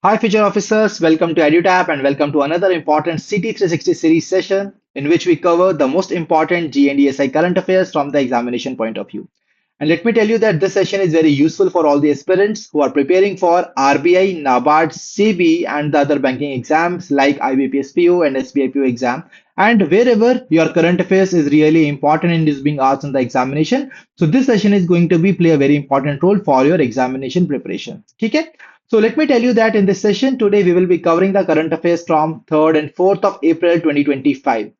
Hi, future officers. Welcome to EduTap and welcome to another important CT 360 series session in which we cover the most important G and ESI current affairs from the examination point of view. And let me tell you that this session is very useful for all the aspirants who are preparing for RBI, nabard, CB, and the other banking exams like IBPS PO and SBI PO exam. And wherever your current affairs is really important and is being asked in the examination, so this session is going to be play a very important role for your examination preparation. Okay? So let me tell you that in this session today we will be covering the current affairs from 3rd and 4th of April 2025.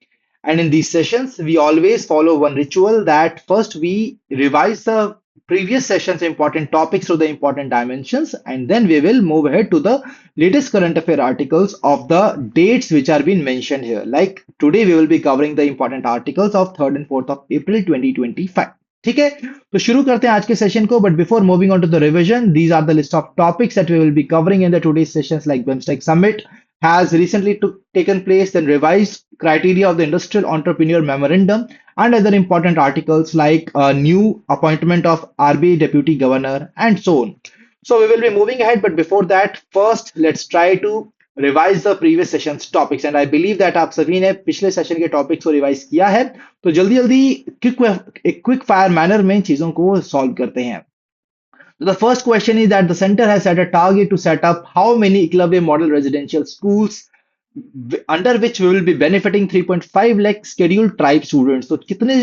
And in these sessions, we always follow one ritual that first we revise the previous session's important topics through the important dimensions, and then we will move ahead to the latest current affair articles of the dates which are being mentioned here. Like today, we will be covering the important articles of 3rd and 4th of April 2025. ठीक है तो शुरू करते हैं आज के session को but before moving on to the revision these are the list of topics that we will be covering in the today's sessions like BIMSTEC summit has recently taken place and revised criteria of the industrial entrepreneur memorandum and other important articles like new appointment of RBI deputy governor and so on. So we will be moving ahead, but before that, first let's try to revise the previous session's topics. And I believe that आप सभी ने पिछले session के topics को revise किया है तो जल्दी जल्दी क्विक फायर मैनर में चीजों को सॉल्व करते हैं. The first question is that the center has set a target to set up how many Eklavya model residential schools under which we will be benefiting 3.5 lakh scheduled tribe students. तो कितने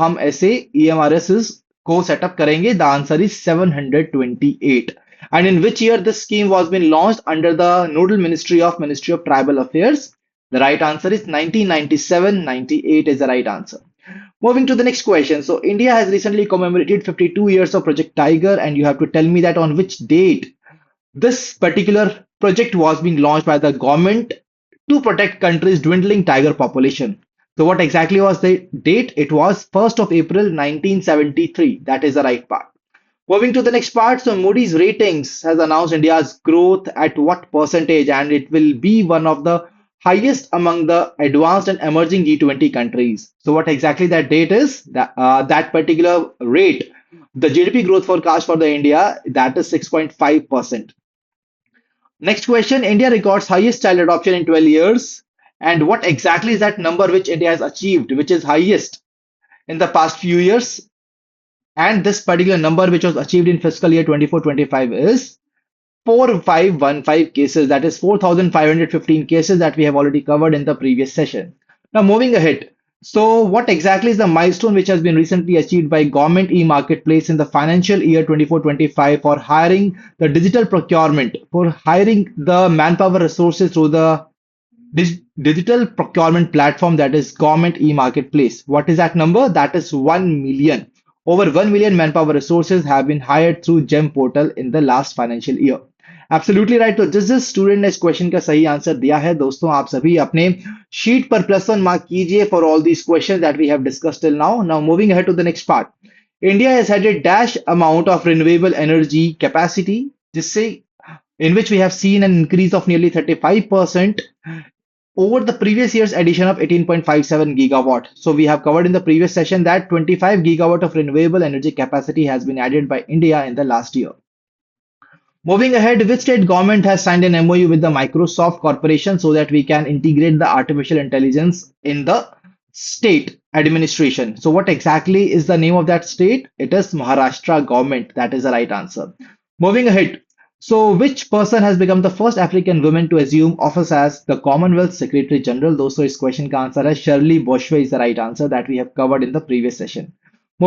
हम ऐसे EMRSs को setup करेंगे? The answer is 728. And in which year this scheme was been launched under the nodal Ministry of Tribal Affairs? The right answer is 1997. 98 is the right answer. Moving to the next question. So India has recently commemorated 52 years of Project Tiger, and you have to tell me that on which date this particular project was being launched by the government to protect country's dwindling tiger population. So what exactly was the date? It was 1st of April 1973. That is the right part. Moving to the next part, so Moody's Ratings has announced India's growth at what percentage, and it will be one of the highest among the advanced and emerging G20 countries. So what exactly that date is? That particular rate, the GDP growth forecast for the India, that is 6.5%. Next question, India records highest child adoption in 12 years. And what exactly is that number which India has achieved, which is highest in the past few years? And this particular number, which was achieved in fiscal year 24-25, is 4515 cases. That is 4,515 cases that we have already covered in the previous session. Now, moving ahead. So, what exactly is the milestone which has been recently achieved by government e-marketplace in the financial year 24-25 for hiring the digital procurement, for hiring the manpower resources through the digital procurement platform that is government e-marketplace? What is that number? That is 1 million. Over 1 million manpower resources have been hired through GEM portal in the last financial year. Absolutely right. तो जिस जिस student ने इस question का सही answer दिया है दोस्तों आप सभी अपने शीट पर +1 मार्क कीजिए for all these questions that we have discussed till now. Now moving ahead to the next part. India has had a dash amount of renewable energy capacity जिससे in which we have seen an increase of nearly 35% over the previous year's addition of 18.57 gigawatt. So we have covered in the previous session that 25 gigawatt of renewable energy capacity has been added by India in the last year. Moving ahead, which state government has signed an MOU with the Microsoft Corporation so that we can integrate the artificial intelligence in the state administration? So what exactly is the name of that state? It is Maharashtra government. That is the right answer. Moving ahead. So which person has become the first African woman to assume office as the Commonwealth Secretary General? दोस्तों इस question का answer है Shirley Boshwe is the right answer that we have covered in the previous session.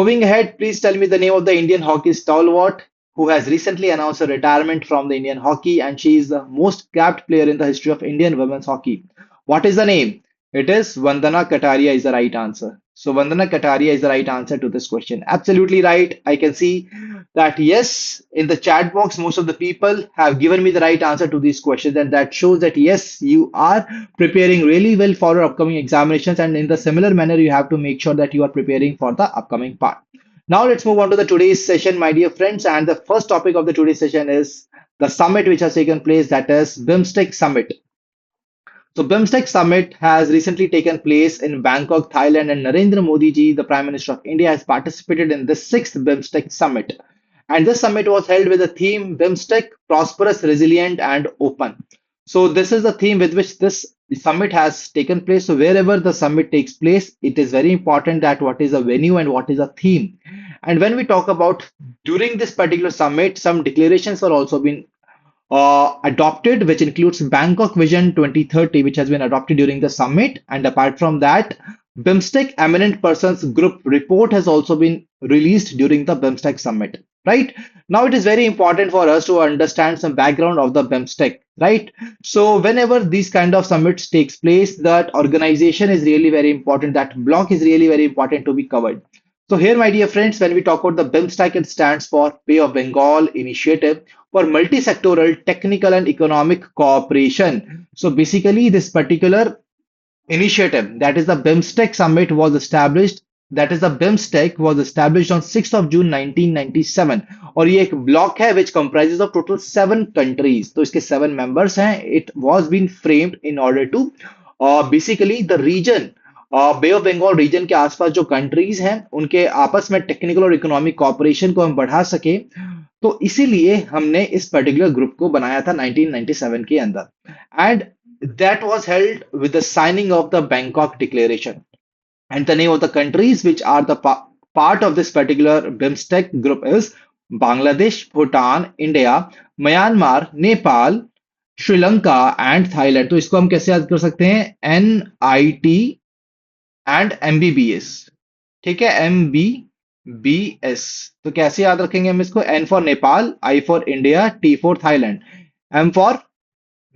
Moving ahead, please tell me the name of the Indian hockey stalwart who has recently announced a retirement from the Indian hockey, and she is the most capped player in the history of Indian women's hockey. What is the name? It is Vandana Kataria is the right answer. So Vandana Kataria is the right answer to this question. Absolutely right. I can see that yes, in the chat box, most of the people have given me the right answer to these questions, and that shows that yes, you are preparing really well for your upcoming examinations, and in the similar manner, you have to make sure that you are preparing for the upcoming part. Now let's move on to the today's session, my dear friends. And the first topic of the today's session is the summit which has taken place, that is Bimstec Summit. So Bimstec Summit has recently taken place in Bangkok, Thailand, and Narendra Modi ji, the Prime Minister of India, has participated in the sixth Bimstec Summit. And this summit was held with the theme Bimstec, Prosperous, Resilient, and Open. So this is the theme with which this summit has taken place. So wherever the summit takes place, it is very important that what is a venue and what is a theme. And when we talk about during this particular summit, some declarations were also been adopted, which includes Bangkok Vision 2030, which has been adopted during the summit. And apart from that, BIMSTEC Eminent Persons Group report has also been released during the BIMSTEC summit. Right now, it is very important for us to understand some background of the BIMSTEC. Right, so whenever these kind of summits takes place, that organization is really very important. That block is really very important to be covered. So here, my dear friends, when we talk about the BIMSTEC, it stands for Bay of Bengal Initiative for Multi-Sectoral Technical and Economic Cooperation. So basically, this particular initiative, that is the BIMSTEC summit, was established. That is the BIMSTEC was established on 6th of June 1997. और ये एक block है which comprises of total 7 countries. तो इसके 7 members हैं. It was been framed in order to basically the region Bay of Bengal region के आसपास जो कंट्रीज हैं उनके आपस में टेक्निकल और इकोनॉमिक कोऑपरेशन को हम बढ़ा सके, तो इसीलिए हमने इस पर्टिकुलर ग्रुप को बनाया था 1997 के अंदर. And that was held with the signing off the Bangkok declaration. And the name of the countries which are the part of this particular BIMSTEC group is Bangladesh, Bhutan, India, Myanmar, Nepal, Sri Lanka and Thailand. तो इसको हम कैसे याद कर सकते हैं? NIT and MBBS. ठीक है, MBBS. तो कैसे याद रखेंगे हम इसको? N for Nepal, I for India, T for Thailand, M for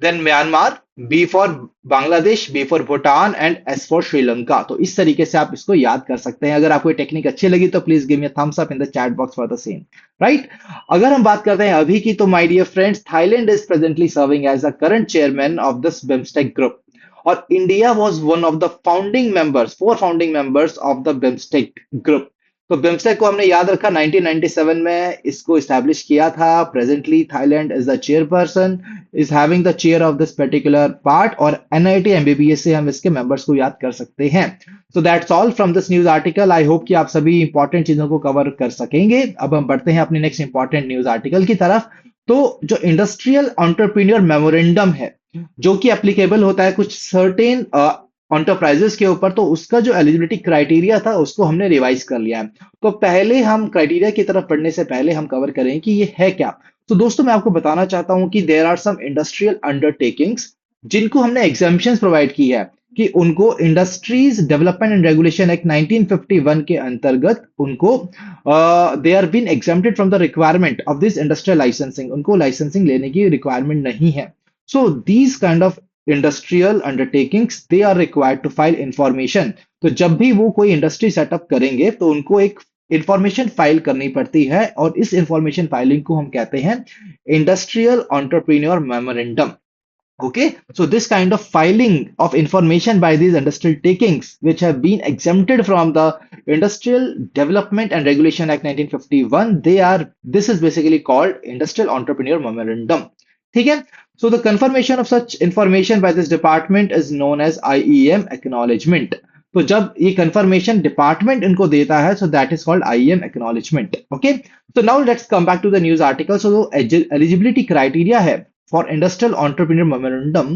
then Myanmar, B for Bangladesh, B for Bhutan and S for Sri Lanka. तो इस तरीके से आप इसको याद कर सकते हैं. अगर आपको ये टेक्निक अच्छी लगी तो please give me a thumbs up in the chat box for the same. Right, अगर हम बात करते हैं अभी की, तो my dear friends, Thailand is presently serving as the current chairman of this BIMSTEC group. और India was one of the founding members, 4 founding members of the BIMSTEC group. तो बिम्स्टेक को हमने याद रखा 1997 में इसको एस्टैब्लिश किया था. Presently Thailand is the chairperson, is having the chair of this particular part, और एनआईटी एमबीबीएस से हम इसके मेंबर्स को याद कर सकते हैं. So that's all from this news article. I hope कि आप सभी इंपॉर्टेंट चीजों को कवर कर सकेंगे. अब हम बढ़ते हैं अपनी नेक्स्ट इंपॉर्टेंट न्यूज आर्टिकल की तरफ. तो जो इंडस्ट्रियल एंटरप्रेन्योर मेमोरेंडम है, जो कि एप्लीकेबल होता है कुछ सर्टेन एंटरप्राइजेस के ऊपर, तो उसका जो एलिजिबिलिटी क्राइटेरिया था उसको हमने रिवाइज कर लिया है. तो पहले हम क्राइटेरिया की तरफ बढ़ने से पहले हम कवर करें कि ये है क्या. तो दोस्तों, मैं आपको बताना चाहता हूं कि there are some industrial undertakings जिनको हमने एग्जाम्पशंस प्रोवाइड की है कि उनको industries development and regulation act 1951 के अंतर्गत उनको they are been exempted from the requirement of this industrial licensing. उनको लाइसेंसिंग लेने की रिक्वायरमेंट नहीं है. So these kind of industrial undertakings they are required to file information. तो जब भी वो कोई इंडस्ट्री सेटअप करेंगे तो उनको एक इंफॉर्मेशन फाइल करनी पड़ती है, और इस इंफॉर्मेशन फाइलिंग को हम कहते हैं industrial entrepreneur memorandum. Okay, so this kind of filing of information by these industrial takings, which have been exempted from the Industrial Development and Regulation Act 1951, this is basically called Industrial Entrepreneur Memorandum. ठीक है? So the confirmation of such information by this department is known as IEM acknowledgement. तो जब ये confirmation department इनको देता है, so that is called IEM acknowledgement. Okay, so now let's come back to the news article. So eligibility criteria है for industrial entrepreneur memorandum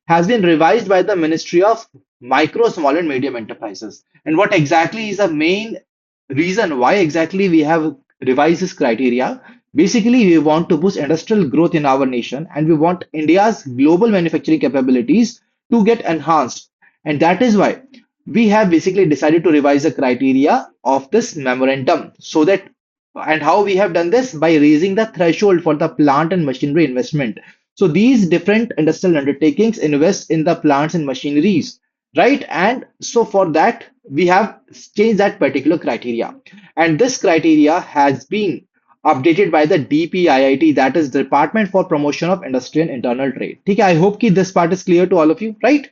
has been revised by the Ministry of Micro, Small and Medium Enterprises. And what exactly is the main reason why exactly we have revised this criteria? Basically, we want to boost industrial growth in our nation, and we want India's global manufacturing capabilities to get enhanced. And that is why we have basically decided to revise the criteria of this memorandum. So that, and how we have done this? By raising the threshold for the plant and machinery investment. So these different industrial undertakings invest in the plants and machineries, right? And so for that, we have changed that particular criteria. And this criteria has been updated by the DPIIT, that is Department for Promotion of Industry and Internal Trade. Okay, I hope that this part is clear to all of you, right?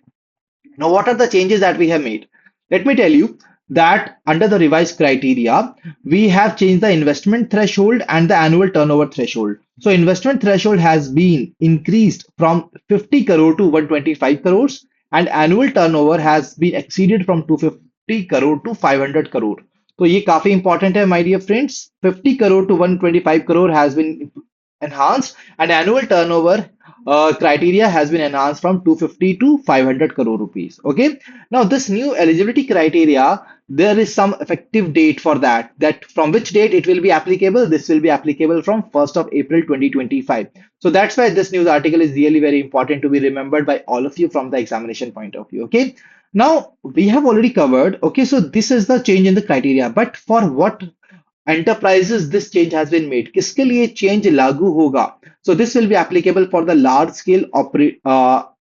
Now, what are the changes that we have made? Let me tell you that under the revised criteria, we have changed the investment threshold and the annual turnover threshold. So investment threshold has been increased from 50 crore to 125 crores, and annual turnover has been exceeded from 250 crore to 500 crore. तो ये काफी important है my dear friends. 50 crore to 125 crore has been enhanced, and annual turnover criteria has been enhanced from 250 to 500 crore rupees. Okay, now this new eligibility criteria, there is some effective date for that, that from which date it will be applicable. This will be applicable from 1st of April 2025. So that's why this news article is really very important to be remembered by all of you from the examination point of view. Okay, now we have already covered. Okay, so this is the change in the criteria, but for what enterprises this change has been made, किसके लिए change लागू होगा? So this will be applicable for the large scale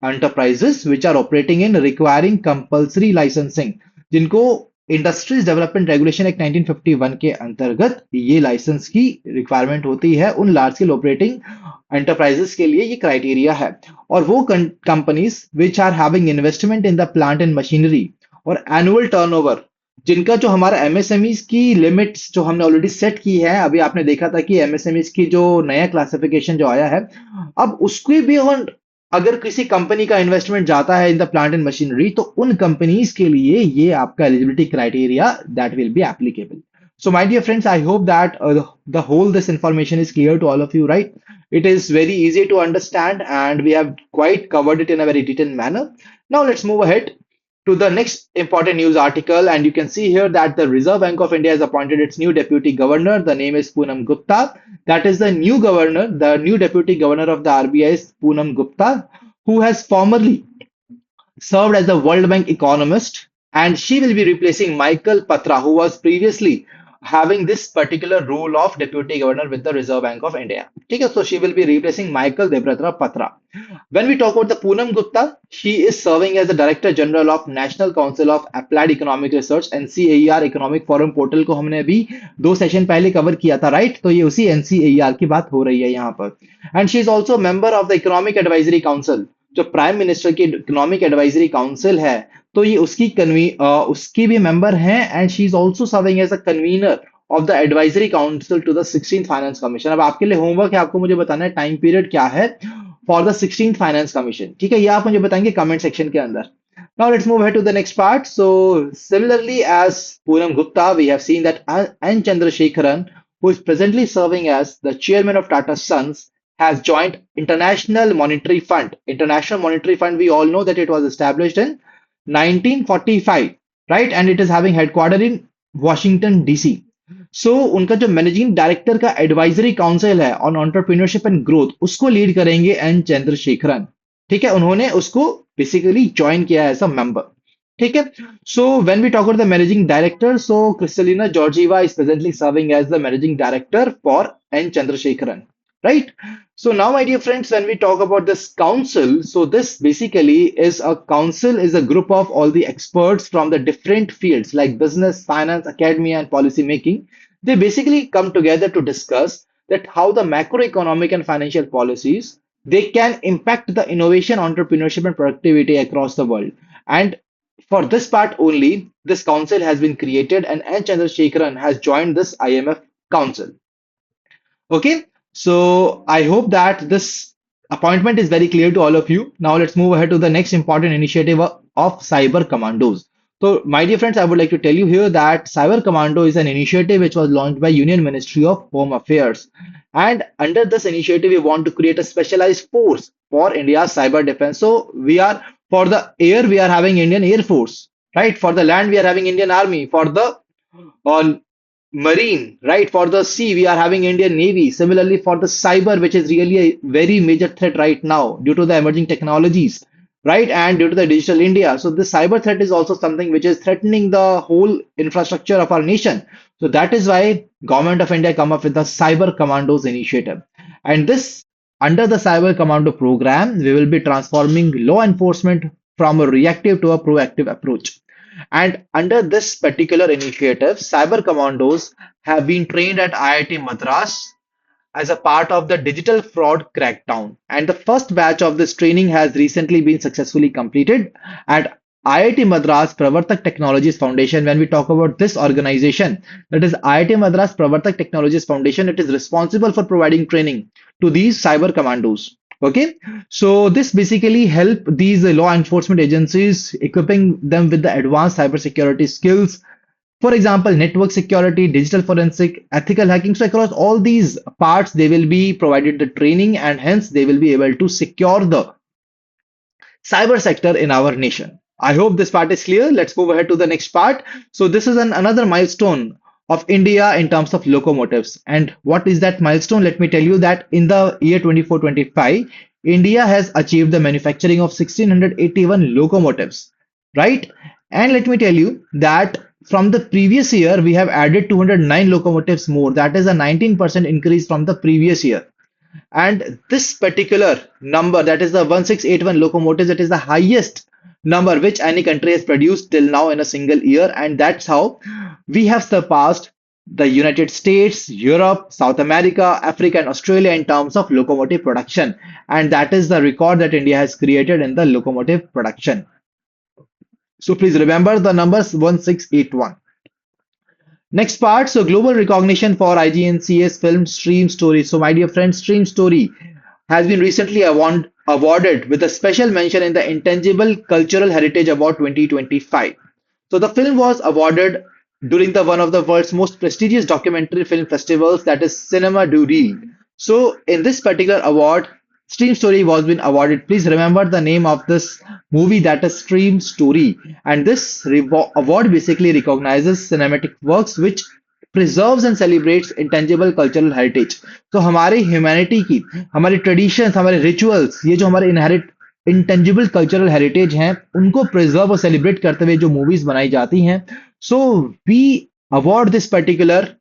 enterprises which are operating in requiring compulsory licensing, जिनको industries development regulation act 1951 के अंतर्गत ये licence की requirement होती है. उन लार्ज स्केल ऑपरेटिंग एंटरप्राइजेस के लिए ये क्राइटेरिया है. और वो companies which are having investment in the plant and machinery और एनुअल टर्नओवर, जिनका जो हमारा एमएसएमईज की लिमिट्स जो हमने ऑलरेडी सेट की है. अभी आपने देखा था कि एमएसएमईज की जो नया क्लासिफिकेशन जो आया है, अब उसके भी अगर किसी कंपनी का इन्वेस्टमेंट जाता है इन द प्लांट एंड मशीनरी, तो उन कंपनीज के लिए ये आपका eligibility criteria that will be applicable. So, my dear friends, I hope that the whole this information is clear to all of you, right? It is very easy to understand, and we have quite covered it in a very detailed manner. Now, let's move ahead to the next important news article, and you can see here that the Reserve Bank of India has appointed its new deputy governor. The name is Poonam Gupta. That is the new governor. The new deputy governor of the RBI is Poonam Gupta, who has formerly served as a World Bank economist, and she will be replacing Michael Patra, who was previously having this particular role of deputy governor with the Reserve Bank of India. Okay, so she will be replacing Michael Debratra Patra. When we talk about the Poonam Gupta, she is serving as the Director General of National Council of Applied Economic Research, NCAER Economic Forum portal को हमने अभी 2 session पहले cover किया था, right? तो ये उसी NCAER की बात हो रही है यहाँ पर. And she is also member of the economic advisory council. जो प्राइम मिनिस्टर की इकोनॉमिक एडवाइजरी काउंसिल है, तो ये उसकी भी मेंबर हैं. And she is also serving as a convener of the advisory council to the 16th finance commission. अब आपके लिए होमवर्क है, आपको मुझे बताना है टाइम पीरियड क्या है for the 16th finance commission. ठीक है, ये आप मुझे बताएंगे कमेंट सेक्शन के अंदर. Now let's move ahead to the next part. So similarly as Poonam Gupta, we have seen that N. Chandrasekharan, who is presently serving as the chairman of Tata Sons, has joined International Monetary Fund. International Monetary Fund, we all know that it was established in 1945, right? And it is having headquarters in Washington, DC. So उनका जो managing director का advisory council है on entrepreneurship and growth, उसको lead करेंगे N Chandrasekaran. ठीक है, उन्होंने उसको बेसिकली ज्वाइन किया है एज अ मेंबर. ठीक है, so when we talk about the managing director, so Kristalina Georgieva is presently serving as the managing director for N Chandrasekaran, right? So now, my dear friends, when we talk about this council, so this basically is a council, is a group of all the experts from the different fields like business, finance, academia, and policy making. They basically come together to discuss that how the macroeconomic and financial policies, they can impact the innovation, entrepreneurship, and productivity across the world. And for this part only, this council has been created, and N. Chandrasekharan has joined this IMF council. Okay, so I hope that this appointment is very clear to all of you. Now let's move ahead to the next important initiative of Cyber Commandos. So, my dear friends, I would like to tell you here that Cyber Commando is an initiative which was launched by Union Ministry of Home Affairs. And under this initiative, we want to create a specialized force for India's cyber defense. So, we are for the air, we are having Indian Air Force, right? For the land, we are having Indian Army. For the on marine, right? For the sea, we are having Indian Navy. Similarly, for the cyber, which is really a very major threat right now due to the emerging technologies, right? And due to the digital India. So the cyber threat is also something which is threatening the whole infrastructure of our nation. So that is why Government of India come up with the Cyber Commandos initiative. And this, under the Cyber Commando program, we will be transforming law enforcement from a reactive to a proactive approach. And under this particular initiative, cyber commandos have been trained at IIT Madras as a part of the digital fraud crackdown. And the first batch of this training has recently been successfully completed at IIT Madras Pravartak Technologies Foundation. When we talk about this organization, that is IIT Madras Pravartak Technologies Foundation, it is responsible for providing training to these cyber commandos. Okay, so this basically help these law enforcement agencies, equipping them with the advanced cybersecurity skills, For example, network security, digital forensic, ethical hacking. So across all these parts, they will be provided the training and hence they will be able to secure the cyber sector in our nation. I hope this part is clear. Let's move ahead to the next part. So this is another milestone of India in terms of locomotives. And what is that milestone? Let me tell you that in the year 24-25, India has achieved the manufacturing of 1681 locomotives, right? And let me tell you that from the previous year, we have added 209 locomotives more. That is a 19% increase from the previous year. And this particular number, that is the 1681 locomotives, that is the highest number which any country has produced till now in a single year. And that's how we have surpassed the United States, Europe, South America, Africa, and Australia in terms of locomotive production. And that is the record that India has created in the locomotive production. So please remember the numbers 1681. Next part, so global recognition for IGNC's film Stream Story. So my dear friends, Stream Story has been recently awarded with a special mention in the Intangible Cultural Heritage Award 2025. So the film was awarded during the one of the world's most prestigious documentary film festivals, that is Cinema du Rire. So in this particular award, Stream Story was been awarded. Please remember the name of this movie, that is Stream Story. And this award basically recognizes cinematic works which preserves and celebrates intangible cultural heritage. तो हमारी humanity की, हमारी traditions, हमारे rituals, ये जो हमारे inherit intangible cultural heritage हैं, उनको प्रिजर्व और सेलिब्रेट करते हुए जो मूवीज बनाई जाती हैं, so we award this particular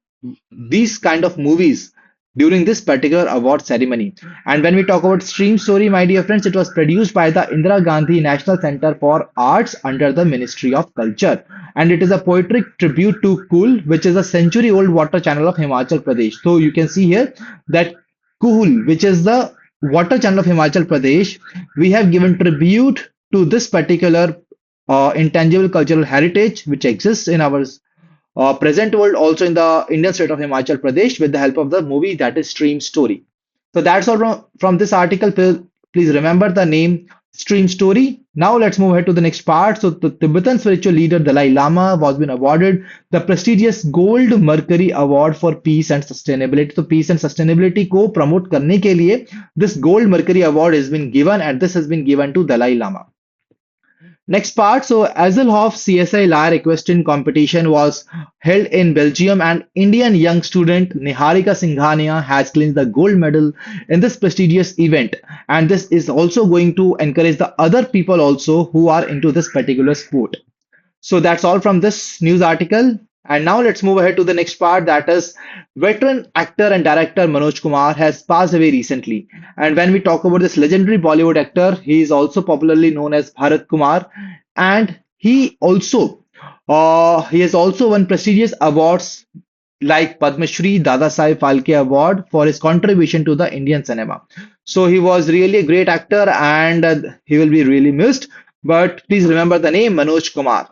these kind of movies during this particular award ceremony. And when we talk about Stream Story, my dear friends, it was produced by the Indira Gandhi National Center for Arts under the Ministry of Culture. And it is a poetic tribute to Kul, which is a century-old water channel of Himachal Pradesh. So you can see here that Kul, which is the water channel of Himachal Pradesh, we have given tribute to this particular intangible cultural heritage which exists in our present world, also in the Indian state of Himachal Pradesh, with the help of the movie, that is Stream Story. So that's all from this article. Please remember the name Stream Story. Now let's move ahead to the next part. So the Tibetan spiritual leader Dalai Lama was been awarded the prestigious Gold Mercury Award for Peace and Sustainability. So peace and sustainability को promote करने के लिए this Gold Mercury Award has been given, and this has been given to Dalai Lama. Next part, so Azelhoff CSI Lyre Equestrian competition was held in Belgium, and Indian young student Niharika Singhania has clinched the gold medal in this prestigious event. And this is also going to encourage the other people also who are into this particular sport. So that's all from this news article. And now let's move ahead to the next part, that is veteran actor and director Manoj Kumar has passed away recently. And when we talk about this legendary Bollywood actor, he is also popularly known as Bharat Kumar, and he has also won prestigious awards like Padma Shri, Dada Saheb Phalke Award for his contribution to the Indian cinema. So he was really a great actor, and he will be really missed. But please remember the name Manoj Kumar.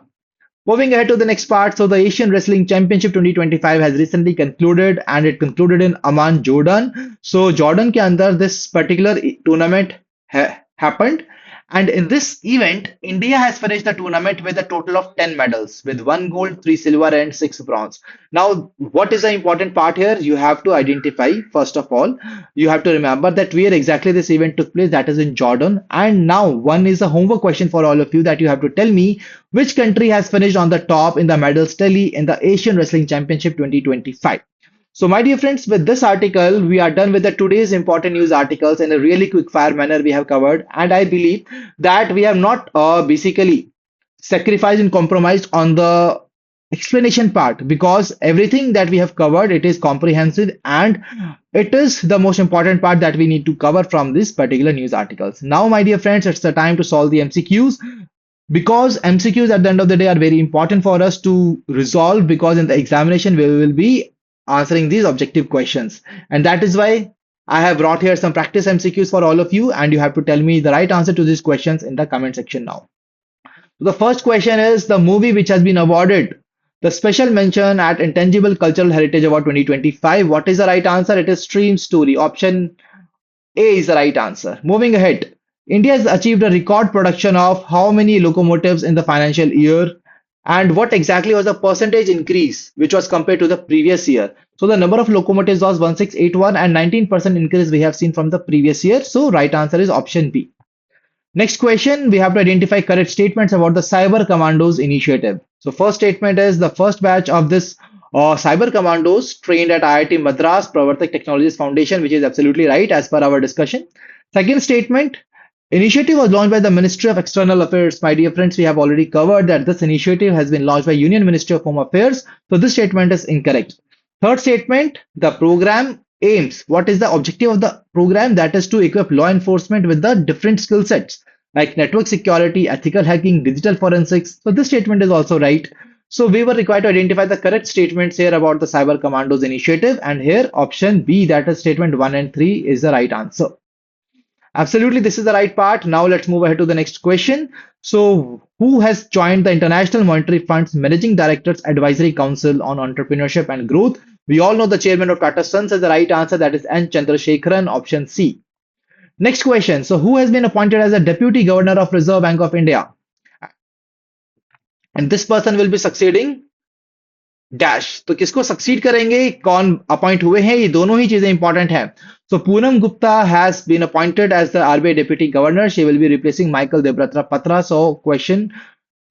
Moving ahead to the next part, so the Asian Wrestling Championship 2025 has recently concluded, and it concluded in Amman, Jordan. So Jordan के अंदर this particular tournament happened, and in this event, India has finished the tournament with a total of 10 medals, with 1 gold, 3 silver, and 6 bronze. Now, what is the important part here? You have to identify, first of all, you have to remember that where exactly this event took place, that is in Jordan. And now, one is a homework question for all of you, that you have to tell me which country has finished on the top in the medals tally in the Asian Wrestling Championship 2025. So, my dear friends, with this article, we are done with the today's important news articles in a really quick fire manner we have covered. And I believe that we have not basically sacrificed and compromised on the explanation part, because everything that we have covered, it is comprehensive, and it is the most important part that we need to cover from this particular news articles. Now, my dear friends, it's the time to solve the MCQs, because MCQs at the end of the day are very important for us to resolve, because in the examination we will be answering these objective questions. And that is why I have brought here some practice MCQs for all of you, and you have to tell me the right answer to these questions in the comment section now. So the first question is the movie which has been awarded the special mention at Intangible Cultural Heritage Award 2025. What is the right answer? It is Stream Story. Option A is the right answer. Moving ahead, India has achieved a record production of how many locomotives in the financial year And what exactly was the percentage increase which was compared to the previous year? So the number of locomotives was 1681 and 19% increase we have seen from the previous year. So right answer is option B. Next question, we have to identify correct statements about the Cyber Commandos initiative. So first statement is the first batch of this Cyber Commandos trained at IIT Madras Pravartak Technologies Foundation, which is absolutely right as per our discussion. Second statement, initiative was launched by the Ministry of External Affairs. My dear friends, we have already covered that this initiative has been launched by Union Ministry of Home Affairs. So this statement is incorrect. Third statement, the program aims. What is the objective of the program? That is to equip law enforcement with the different skill sets like network security, ethical hacking, digital forensics. So this statement is also right. So we were required to identify the correct statements here about the Cyber Commandos initiative. And here option B, that is statement 1 and 3 is the right answer. Absolutely, this is the right part. Now let's move ahead to the next question. So, who has joined the International Monetary Fund's Managing Directors Advisory Council on Entrepreneurship and Growth? We all know the chairman of Tata Sons is the right answer. That is N. Chandrasekharan, option C. Next question. So, who has been appointed as the Deputy Governor of Reserve Bank of India? And this person will be succeeding dash तो किसको succeed करेंगे कौन appoint हुए हैं ये दोनों ही चीजें important हैं so Poonam Gupta has been appointed as the RBI Deputy Governor. She will be replacing Michael Debratra Patra. So question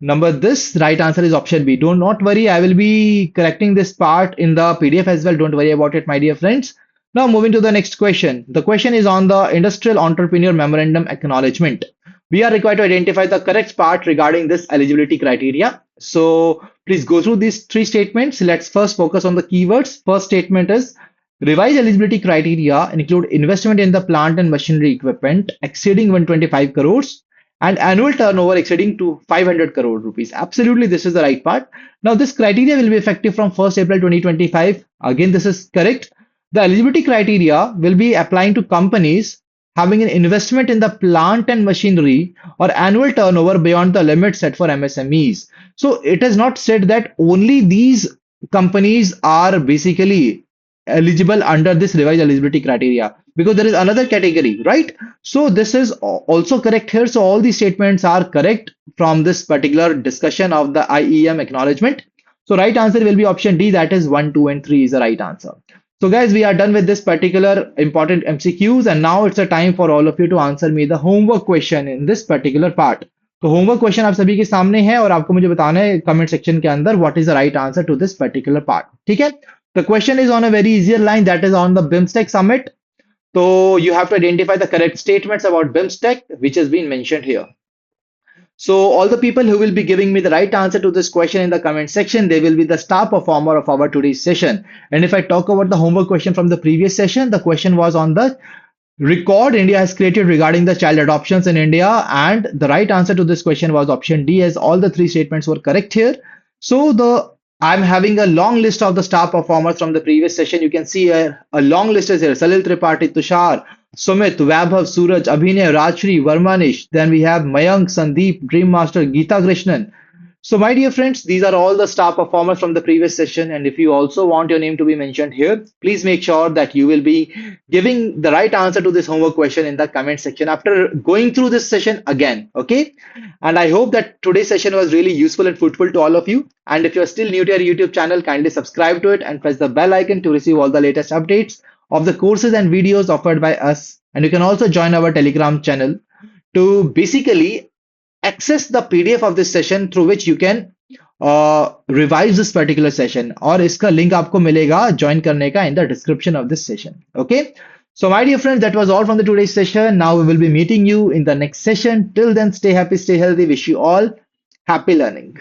number this right answer is option B. Do not worry, I will be correcting this part in the PDF as well. Don't worry about it, my dear friends. Now moving to the next question. The question is on the Industrial Entrepreneur Memorandum Acknowledgement. We are required to identify the correct part regarding this eligibility criteria. So please go through these three statements. Let's first focus on the keywords. First statement is revised eligibility criteria include investment in the plant and machinery equipment exceeding 125 crores and annual turnover exceeding to 500 crore rupees. Absolutely, this is the right part. Now, this criteria will be effective from 1st April 2025. Again, this is correct. The eligibility criteria will be applying to companies having an investment in the plant and machinery or annual turnover beyond the limit set for MSMEs. So it is not said that only these companies are basically eligible under this revised eligibility criteria because there is another category, right? So this is also correct here. So all these statements are correct from this particular discussion of the IEM acknowledgement. So right answer will be option D, that is 1, 2, and 3 is the right answer. So guys, we are done with this particular important MCQs and now it's a time for all of you to answer me the homework question in this particular part. तो homework question आप सभी के सामने है और आपको मुझे बताना है कमेंट सेक्शन के अंदर what is the right answer to this particular part. ठीक है, the question is on a very easier line that is on the BIMSTEC summit. So you have to identify the correct statements about Bimstec which has been mentioned here. So all the people who will be giving me the right answer to this question in the comment section, they will be the star performer of our today's session. And if I talk about the homework question from the previous session, the question was on the record India has created regarding the child adoptions in India, and the right answer to this question was option D, as all the three statements were correct here. So I'm having a long list of the star performers from the previous session. You can see a long list is here. Salil Tripathi, Tushar, Sumit, Vaibhav, Suraj, Abhinay, Rajshri, Varmanish. Then we have Mayank, Sandeep, Dream Master, Geeta Krishnan. So my dear friends, these are all the star performers from the previous session. And if you also want your name to be mentioned here, please make sure that you will be giving the right answer to this homework question in the comment section after going through this session again. Okay. And I hope that today's session was really useful and fruitful to all of you. And if you're still new to our YouTube channel, kindly subscribe to it and press the bell icon to receive all the latest updates of the courses and videos offered by us. And you can also join our Telegram channel to basically access the PDF of this session through which you can revise this particular session. और इसका link आपको मिलेगा join करने का in the description of this session. Okay. So my dear friends, that was all from the today's session. Now we will be meeting you in the next session. Till then, stay happy, stay healthy. Wish you all happy learning.